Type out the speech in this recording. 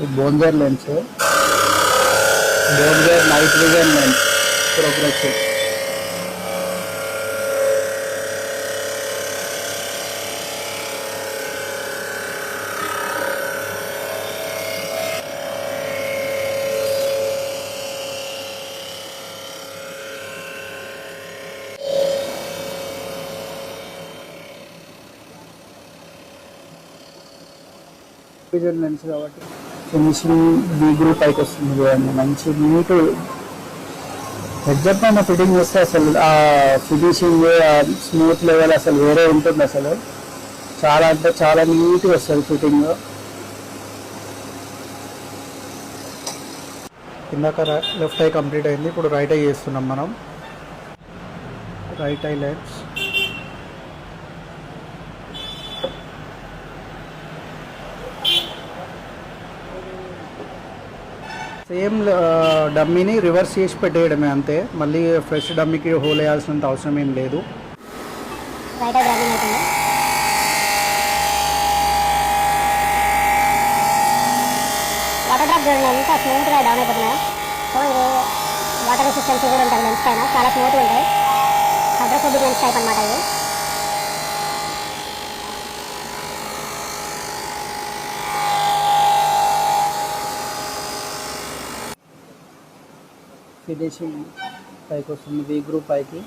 ఈ Bonzer lens, Bonzer night vision lens progress. Vision lens కాబట్టి finishing B group పైకి వస్తుంది చూడండి, మంచి నీట్ హెడ్జెట్ పైన ఫిట్టింగ్ చేస్తే అసలు ఆ ఫినిషింగ్ స్మూత్ లెవెల్ అసలు వేరే ఉంటుంది. అసలు చాలా అంటే చాలా నీట్గా వస్తుంది ఫిట్టింగ్. ఇందాక లెఫ్ట్ ఐ కంప్లీట్ అయింది, ఇప్పుడు రైట్ ఐ చేస్తున్నాం మనం. రైట్ ఐ లెన్స్ సేమ్ డమ్మీని రివర్స్ చేసి పెట్టేయడమే అంతే, మళ్ళీ ఫ్రెష్ డమ్మీకి హోల్ వేయాల్సినంత అవసరం ఏం లేదు. వాటర్ డ్రాప్ చూడండి ఎంత స్మూత్గా డౌన్ అయిపోతున్నాయి. సో ఇది వాటర్ రెసిస్టెన్సీ కూడా ఉంటుంది లెన్స్ పైన, చాలా స్మూత్గా ఉంటాయి. హైడ్రోఫోబిక్ లెన్స్ టైప్ అనమాట ఇది. ఫినిషింగ్ పైకి వస్తుంది, బీ గ్రూప్ పైకి.